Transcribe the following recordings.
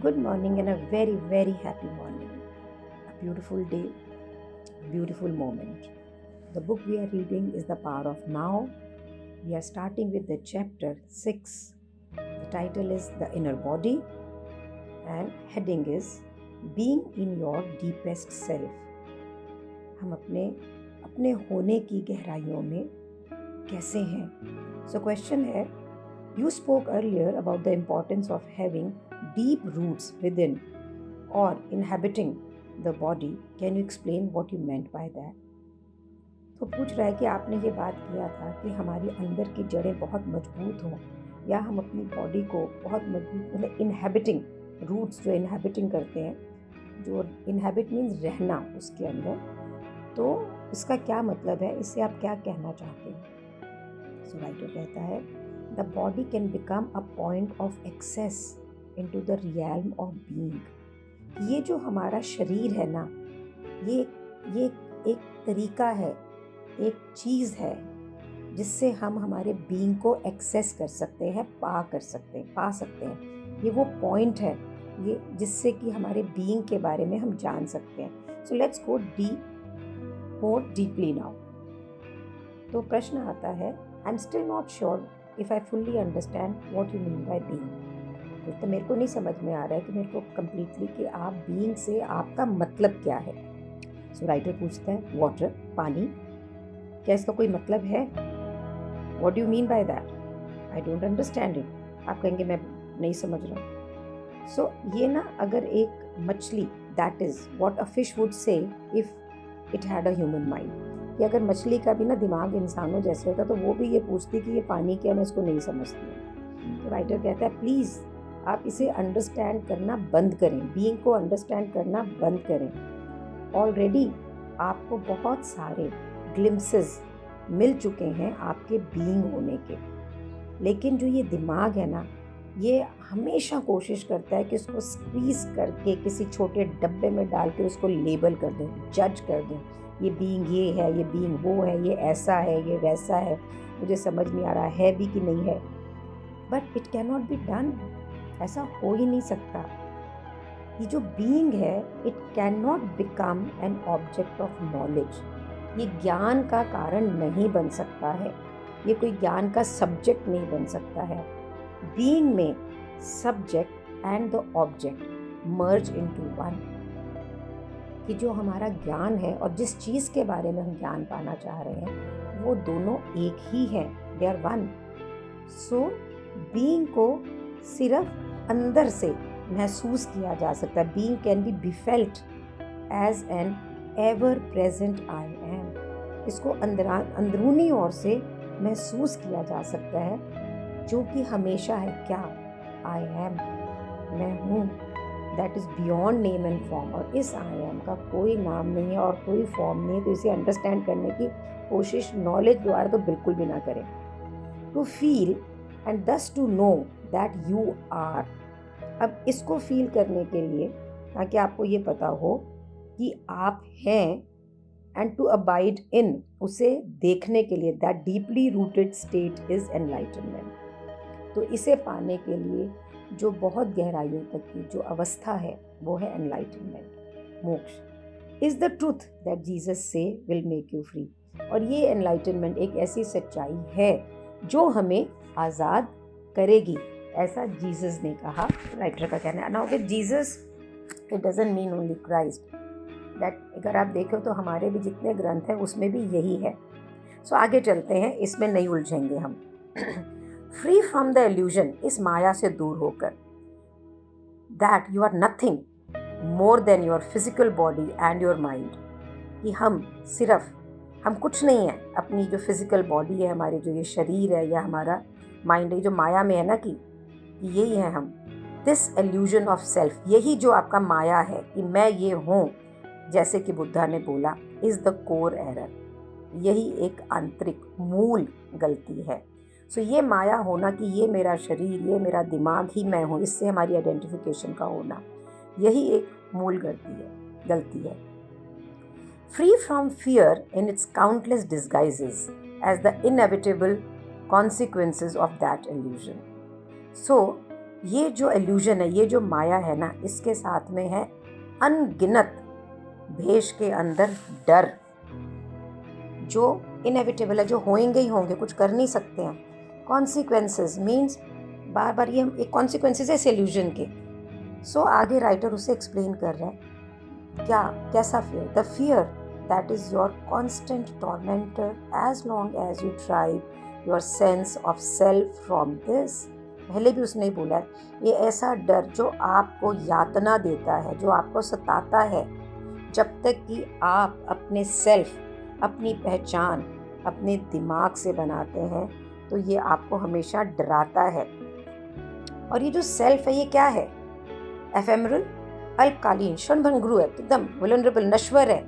Good morning and a very, very happy morning. A beautiful day, a beautiful moment. The book we are reading is The Power of Now. We are starting with the chapter 6. The title is The Inner Body and heading is Being in Your Deepest Self. हम अपने होने की गहराइयों में कैसे हैं? So question है, you spoke earlier about the importance of having deep roots within or inhabiting the body. Can you explain what you meant by that? तो पूछ रहा है कि आपने ये बात किया था कि हमारी अंदर की जड़ें बहुत मजबूत हों या हम अपनी बॉडी को बहुत मजबूत मतलब इनहैबिटिंग रूट्स जो इनहैबिटिंग करते हैं, जो इनहैबिट मीन्स रहना उसके अंदर, तो इसका क्या मतलब है, इससे आप क्या कहना चाहते हैं? सो राइटर कहता है the body can become a point of access into the realm of being. ये जो हमारा शरीर है ना, ये एक तरीका है, एक चीज़ है जिससे हम हमारे बीइंग को एक्सेस कर सकते हैं, पा सकते हैं। ये वो पॉइंट है ये जिससे कि हमारे बीइंग के बारे में हम जान सकते हैं। So let's go more deeply now. तो प्रश्न आता है, I am still not sure if I fully understand what you mean by being. तो मेरे को नहीं समझ में आ रहा है कि मेरे को कम्प्लीटली कि आप बीइंग से आपका मतलब क्या है। सो राइटर पूछता है, वाटर, पानी, क्या इसका कोई मतलब है? What do you mean by that? I don't understand it. आप कहेंगे मैं नहीं समझ रहा हूँ। सो ये ना, अगर एक मछली, that is what a fish would say if it had a human mind, कि अगर मछली का भी ना दिमाग इंसानों जैसे होता तो वो भी ये पूछती कि ये पानी क्या, मैं इसको नहीं समझती हूँ। तो राइटर कहता है, प्लीज़ आप इसे अंडरस्टैंड करना बंद करें, बीइंग को अंडरस्टैंड करना बंद करें। ऑलरेडी आपको बहुत सारे ग्लिम्पसेस मिल चुके हैं आपके बीइंग होने के, लेकिन जो ये दिमाग है ना, ये हमेशा कोशिश करता है कि उसको स्क्वीज करके किसी छोटे डब्बे में डाल के उसको लेबल कर दें, जज कर दें। ये बीइंग ये है, ये बीइंग वो है, ये ऐसा है, ये वैसा है, मुझे समझ नहीं आ रहा है भी कि नहीं है। But it can not be done, ऐसा हो ही नहीं सकता। ये जो बीइंग है, it can not become an object of knowledge. ये ज्ञान का कारण नहीं बन सकता है, ये कोई ज्ञान का सब्जेक्ट नहीं बन सकता है। बीइंग में subject and the object merge into one, कि जो हमारा ज्ञान है और जिस चीज़ के बारे में हम ज्ञान पाना चाह रहे हैं, वो दोनों एक ही हैं, they are one. So being को सिर्फ अंदर से महसूस किया जा सकता है। Being can be be felt as an ever present I am. इसको अंदरूनी ओर से महसूस किया जा सकता है, जो कि हमेशा है क्या, आई एम, मैं हूँ, that is beyond name and form. और इस आई एम का कोई नाम नहीं है और कोई फॉर्म नहीं है, तो इसे अंडरस्टैंड करने की कोशिश नॉलेज द्वारा तो बिल्कुल भी ना करें। To feel and thus to know that you are. अब इसको फील करने के लिए, ताकि आपको ये पता हो कि आप हैं, एंड टू अबाइड इन, उसे देखने के लिए, that deeply rooted state is enlightenment. तो इसे पाने के लिए जो बहुत गहराइयों तक की जो अवस्था है, वो है एनलाइटनमेंट, मोक्ष। Is the truth that Jesus से विल मेक यू फ्री। और ये एनलाइटनमेंट एक ऐसी सच्चाई है जो हमें आज़ाद करेगी, ऐसा जीसस ने कहा। राइटर का कहना है। Now with Jesus it doesn't mean only Christ, that अगर आप देखो तो हमारे भी जितने ग्रंथ हैं उसमें भी यही है। सो आगे चलते हैं, इसमें नहीं उलझेंगे हम। फ्री फ्रॉम द इल्यूजन, इस माया से दूर होकर, that you are nothing more than your physical body and your mind, कि हम कुछ नहीं है, अपनी जो फिजिकल बॉडी है, हमारी जो ये शरीर है या हमारा माइंड है, जो माया में है ना, कि यही है हम। दिस इल्यूजन ऑफ सेल्फ, यही जो आपका माया है कि मैं ये हूँ, जैसे कि बुद्धा ने बोला, इज़ द कोर एरर। यही एक आंतरिक मूल गलती है। सो ये माया होना कि ये मेरा शरीर, ये मेरा दिमाग ही मैं हूँ, इससे हमारी आइडेंटिफिकेशन का होना, यही एक मूल गलती है। Free from fear in its countless disguises as the inevitable consequences of that illusion. So, ये जो इल्यूजन है, ये जो माया है ना, इसके साथ में है अनगिनत भेष के अंदर डर, जो इनएविटेबल है, जो होंगे ही होंगे, कुछ कर नहीं सकते हैं। कॉन्सिक्वेंसेस मीन्स बार बार ये एक कॉन्सिक्वेंसेस है इस इल्यूजन के। सो आगे राइटर उसे एक्सप्लेन कर रहा है क्या, कैसा fear, the fear that is your constant tormentor as long as you drive your sense of self from this. पहले भी उसने बोला ये ऐसा डर जो आपको यातना देता है, जो आपको सताता है, जब तक कि आप अपने सेल्फ, अपनी पहचान अपने दिमाग से बनाते हैं, तो ये आपको हमेशा डराता है। और ये जो सेल्फ है ये क्या है? एफेमरल, अल्पकालीन, क्षणभंगुर है, एकदम वल्नरेबल, नश्वर है।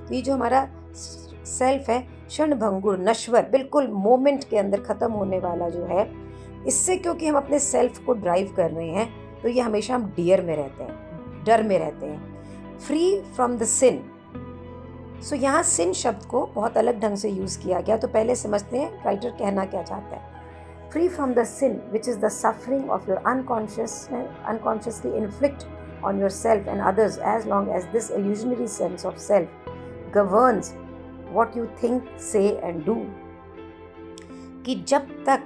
तो ये जो हमारा सेल्फ है क्षणभंगुर, नश्वर, बिल्कुल मोमेंट के अंदर ख़त्म होने वाला जो है, इससे क्योंकि हम अपने सेल्फ को ड्राइव कर रहे हैं, तो ये हमेशा हम डियर में रहते हैं, डर में रहते हैं। Free from the sin. सो यहाँ सिन शब्द को बहुत अलग ढंग से यूज़ किया गया। तो पहले समझते हैं राइटर कहना क्या चाहता है। Free from the sin, which is the suffering of your unconsciously inflict on yourself and others, as long as this illusionary sense of self governs what you think, say and do. कि जब तक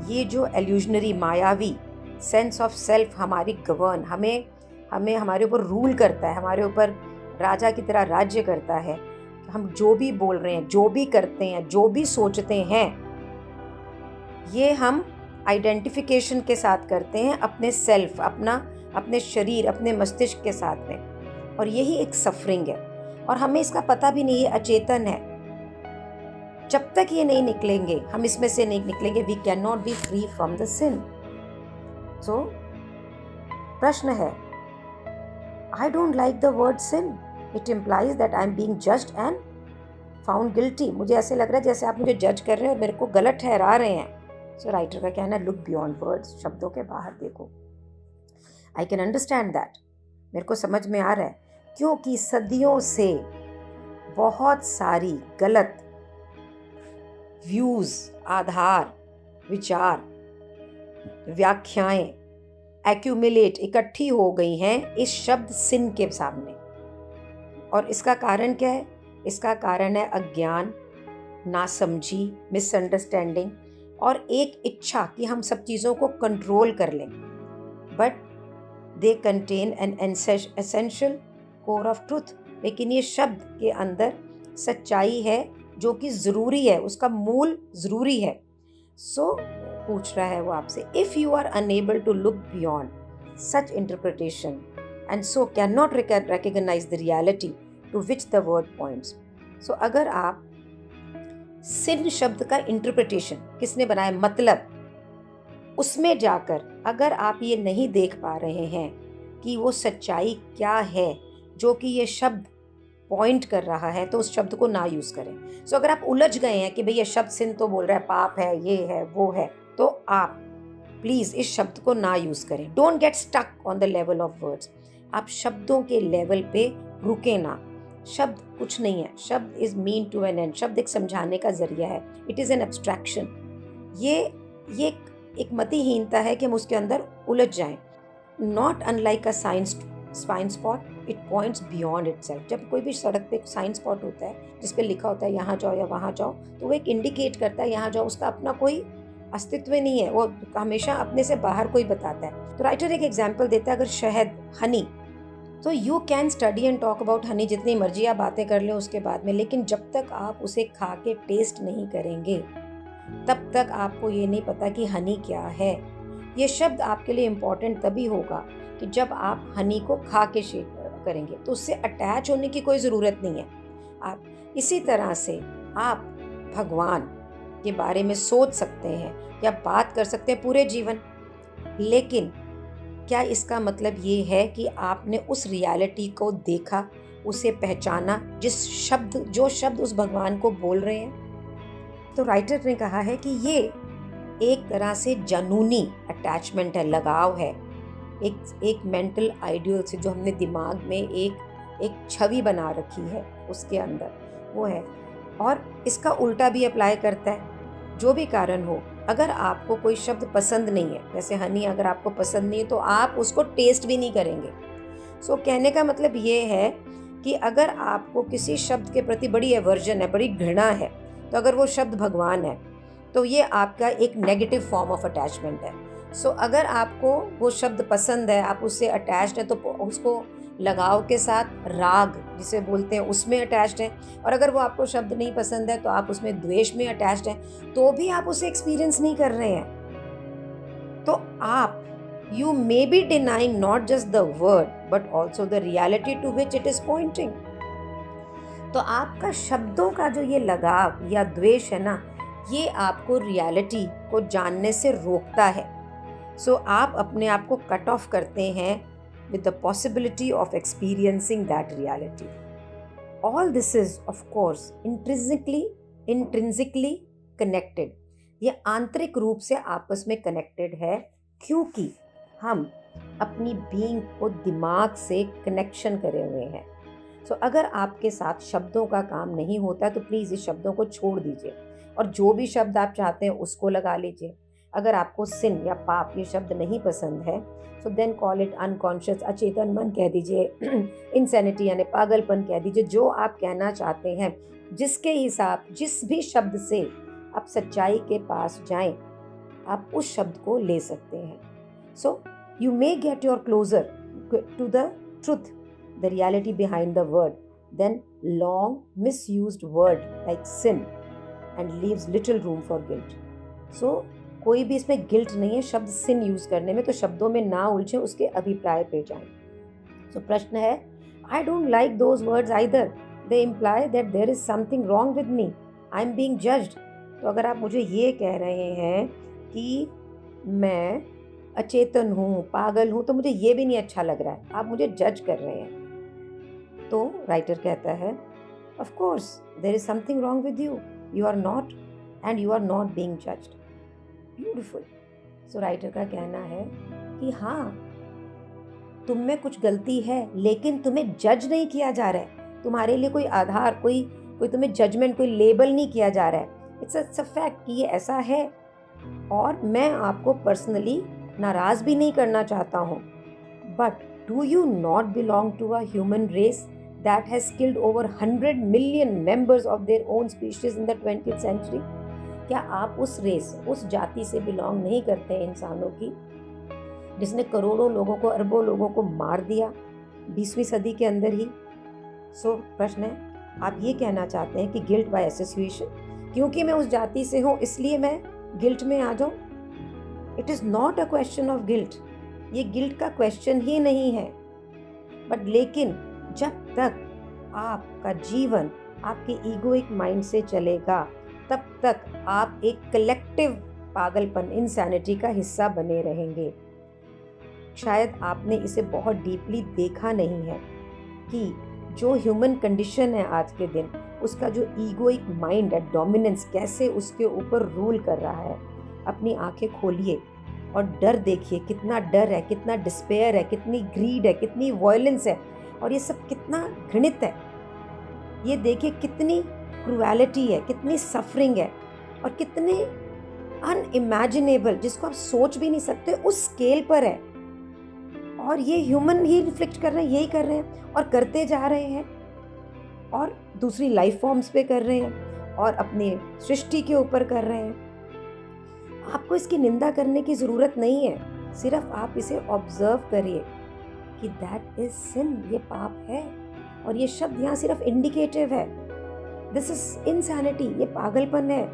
ये जो illusionary मायावी sense of self हमारी govern, हमें हमारे ऊपर रूल करता है, हमारे ऊपर राजा की तरह राज्य करता है, हम जो भी बोल रहे हैं, जो भी करते हैं, जो भी सोचते हैं, ये हम आइडेंटिफिकेशन के साथ करते हैं अपने सेल्फ, अपने शरीर, अपने मस्तिष्क के साथ में। और यही एक सफरिंग है और हमें इसका पता भी नहीं, ये अचेतन है। जब तक ये नहीं निकलेंगे, हम इसमें से नहीं निकलेंगे, we can not be free from the sin. So प्रश्न है, I don't like the word sin, it implies that I am being judged and found guilty. मुझे ऐसे लग रहा है जैसे आप मुझे जज कर रहे हैं और मेरे को गलत ठहरा रहे हैं। सो राइटर का कहना है, लुक बियॉन्ड वर्ड्स, शब्दों के बाहर देखो। आई कैन अंडरस्टैंड दैट, मेरे को समझ में आ रहा है, क्योंकि सदियों से बहुत सारी गलत व्यूज, आधार, विचार, व्याख्याएं एक्यूमुलेट, इकट्ठी हो गई हैं इस शब्द सिन के सामने। और इसका कारण क्या है? इसका कारण है अज्ञान, नासमझी, मिसअंडरस्टैंडिंग और एक इच्छा कि हम सब चीज़ों को कंट्रोल कर लें। But they contain an essential core of truth. लेकिन ये शब्द के अंदर सच्चाई है जो कि ज़रूरी है, उसका मूल ज़रूरी है। सो पूछ रहा है वो आपसे, if you are unable to look beyond such interpretation and so can not recognize the reality to which the word points. So अगर आप सिन शब्द का इंटरप्रिटेशन किसने बनाया, मतलब उसमें जाकर अगर आप ये नहीं देख पा रहे हैं कि वो सच्चाई क्या है जो कि ये शब्द पॉइंट कर रहा है, तो उस शब्द को ना यूज़ करें। सो अगर आप उलझ गए हैं कि भाई ये शब्द सिन तो बोल रहा है, पाप है, ये है, वो है, तो आप प्लीज़ इस शब्द को ना यूज़ करें। Don't get stuck on the level of words. आप शब्दों के लेवल पे रुके ना। शब्द कुछ नहीं है, शब्द is mean to an end. शब्द एक समझाने का जरिया है, इट इज़ एन एब्स्ट्रैक्शन। ये एक मतिहीनता है कि हम उसके अंदर उलझ जाएं। Not unlike a signpost, it points beyond itself. जब कोई भी सड़क पे एक साइन स्पॉट होता है जिस पे लिखा होता है यहाँ जाओ या वहाँ जाओ, तो वो एक इंडिकेट करता है यहाँ जाओ, उसका अपना कोई अस्तित्व नहीं है, वो हमेशा अपने से बाहर कोई बताता है। तो राइटर एक एग्जाम्पल देता है, अगर शहद, हनी, तो you can study and talk about Honey जितनी मर्जी आप बातें कर लें उसके बाद में, लेकिन जब तक आप उसे खा के टेस्ट नहीं करेंगे तब तक आपको ये नहीं पता कि हनी क्या है। ये शब्द आपके लिए इम्पॉर्टेंट तभी होगा कि जब आप हनी को खा के शेक करेंगे, तो उससे अटैच होने की कोई ज़रूरत नहीं है। आप इसी तरह से आप भगवान के बारे में सोच सकते हैं या बात कर सकते हैं पूरे जीवन, लेकिन क्या इसका मतलब ये है कि आपने उस रियलिटी को देखा, उसे पहचाना जो शब्द उस भगवान को बोल रहे हैं? तो राइटर ने कहा है कि ये एक तरह से जनूनी अटैचमेंट है, लगाव है, एक मेंटल आइडियल से जो हमने दिमाग में एक छवि बना रखी है उसके अंदर वो है। और इसका उल्टा भी अप्लाई करता है। जो भी कारण हो, अगर आपको कोई शब्द पसंद नहीं है, जैसे हनी अगर आपको पसंद नहीं है तो आप उसको टेस्ट भी नहीं करेंगे। सो कहने का मतलब ये है कि अगर आपको किसी शब्द के प्रति बड़ी एवर्जन है, बड़ी घृणा है, तो अगर वो शब्द भगवान है तो ये आपका एक नेगेटिव फॉर्म ऑफ अटैचमेंट है। सो अगर आपको वो शब्द पसंद है, आप उससे अटैच्ड हैं, तो उसको लगाव के साथ राग जिसे बोलते हैं उसमें अटैच्ड हैं। और अगर वो आपको शब्द नहीं पसंद है तो आप उसमें द्वेष में अटैच्ड हैं, तो भी आप उसे एक्सपीरियंस नहीं कर रहे हैं। तो आप you may be denying not just the word but also the reality to which it is pointing। तो आपका शब्दों का जो ये लगाव या द्वेष है ना, ये आपको रियलिटी को जानने से रोकता है। सो आप अपने आप को कट ऑफ करते हैं with the possibility of experiencing that reality। All this is of course intrinsically connected। ये आंतरिक रूप से आपस में कनेक्टेड है, क्योंकि हम अपनी बीइंग को दिमाग से कनेक्शन करे हुए हैं। सो अगर आपके साथ शब्दों का काम नहीं होता तो प्लीज़ इस शब्दों को छोड़ दीजिए और जो भी शब्द आप चाहते हैं उसको लगा लीजिए। अगर आपको सिन या पाप ये शब्द नहीं पसंद है, so then call it unconscious, अचेतन मन कह दीजिए, इंसैनिटी यानी पागलपन कह दीजिए, जो आप कहना चाहते हैं। जिसके हिसाब जिस भी शब्द से आप सच्चाई के पास जाएं, आप उस शब्द को ले सकते हैं। सो you may get your closer to the truth, the reality behind the word, than long misused word like sin, and leaves little room for guilt। So कोई भी इसमें गिल्ट नहीं है शब्द sin यूज करने में, तो शब्दों में ना उलझे, उसके अभिप्राय पे जाएं। So प्रश्न है, I don't like those words either, they imply that there is something wrong with me, I am being judged। तो अगर आप मुझे ये कह रहे हैं कि मैं अचेतन हूँ, पागल हूँ, तो मुझे ये भी नहीं अच्छा लग रहा है, आप मुझे जज कर रहे हैं। तो राइटर कहता है, of course there is something wrong with you, you are not and you are not being judged. Beautiful. So writer का कहना है कि हाँ, तुम में कुछ गलती है, लेकिन तुम्हें जज नहीं किया जा रहा है, तुम्हारे लिए कोई आधार, कोई तुम्हें जजमेंट, कोई लेबल नहीं किया जा रहा है। इट्स अ फैक्ट कि ये ऐसा है, और मैं आपको पर्सनली नाराज भी नहीं करना चाहता हूँ। But do you not belong to a human race that has killed over 100 million members of their own species in the 20th century? क्या आप उस रेस, उस जाति से बिलोंग नहीं करते हैं इंसानों की, जिसने करोड़ों लोगों को, अरबों लोगों को मार दिया 20वीं सदी के अंदर ही? सो प्रश्न है, आप ये कहना चाहते हैं कि गिल्ट बाय एसोसिएशन, क्योंकि मैं उस जाति से हूँ इसलिए मैं गिल्ट में आ जाऊँ? It is not a question of guilt, ये गिल्ट का क्वेश्चन ही नहीं है। बट लेकिन जब तक आपका जीवन आपके ईगोइक माइंड से चलेगा, तब तक आप एक कलेक्टिव पागलपन, इंसैनिटी का हिस्सा बने रहेंगे। शायद आपने इसे बहुत डीपली देखा नहीं है कि जो ह्यूमन कंडीशन है आज के दिन, उसका जो ईगोइक माइंड है, डोमिनेंस कैसे उसके ऊपर रूल कर रहा है। अपनी आंखें खोलिए और डर देखिए, कितना डर है, कितना डिस्पेयर है, कितनी ग्रीड है, कितनी वायलेंस है, और ये सब कितना घृणित है। ये देखिए कितनी क्रूएलिटी है, कितनी सफरिंग है, और कितने अनइमेजिनेबल, जिसको आप सोच भी नहीं सकते उस स्केल पर है। और ये ह्यूमन ही रिफ्लेक्ट कर रहे हैं, यही कर रहे हैं और करते जा रहे हैं, और दूसरी लाइफ फॉर्म्स पे कर रहे हैं, और अपने सृष्टि के ऊपर कर रहे हैं। आपको इसकी निंदा करने की ज़रूरत नहीं है, सिर्फ आप इसे ऑब्जर्व करिए कि दैट इज सिन, ये पाप है। और ये शब्द यहाँ सिर्फ इंडिकेटिव है, दिस इज इनसैनिटी, ये पागलपन है,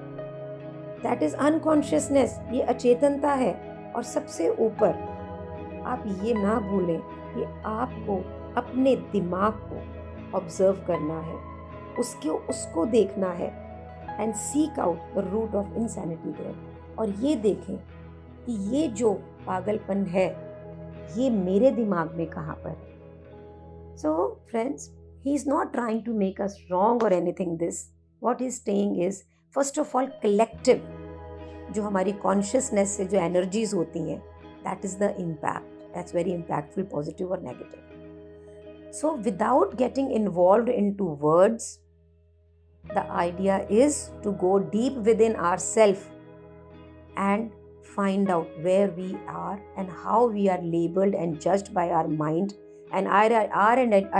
दैट इज अनकॉन्शियसनेस, ये अचेतनता है। और सबसे ऊपर आप ये ना भूलें कि आपको अपने दिमाग को ऑब्जर्व करना है, उसको देखना है, and seek out the root of insanity there. और ये देखें कि ये जो पागलपन है, ये मेरे दिमाग में कहाँ पर है। So friends, he is not trying to make us wrong or anything this. What he is saying is, first of all collective, जो हमारी कॉन्शियसनेस से जो एनर्जीज होती हैं, that is the impact, that's very impactful, positive और negative. So without getting involved into words, the idea is to go deep within ourselves and find out where we are and how we are labeled and judged by our mind and our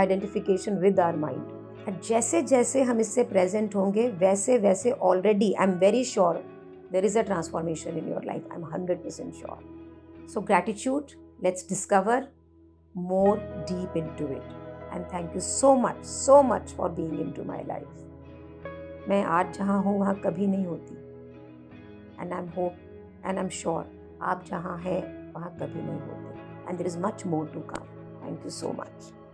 identification with our mind. And जैसे जैसे हम इससे present होंगे वैसे वैसे already I am very sure there is a transformation in your life. I'm 100% sure. So gratitude, let's discover more deep into it. And thank you so much for being into my life. मैं आज जहाँ हूँ वहाँ कभी नहीं होती. And I'm sure आप जहाँ हैं वहाँ कभी नहीं होते. And there is much more to come. Thank you so much.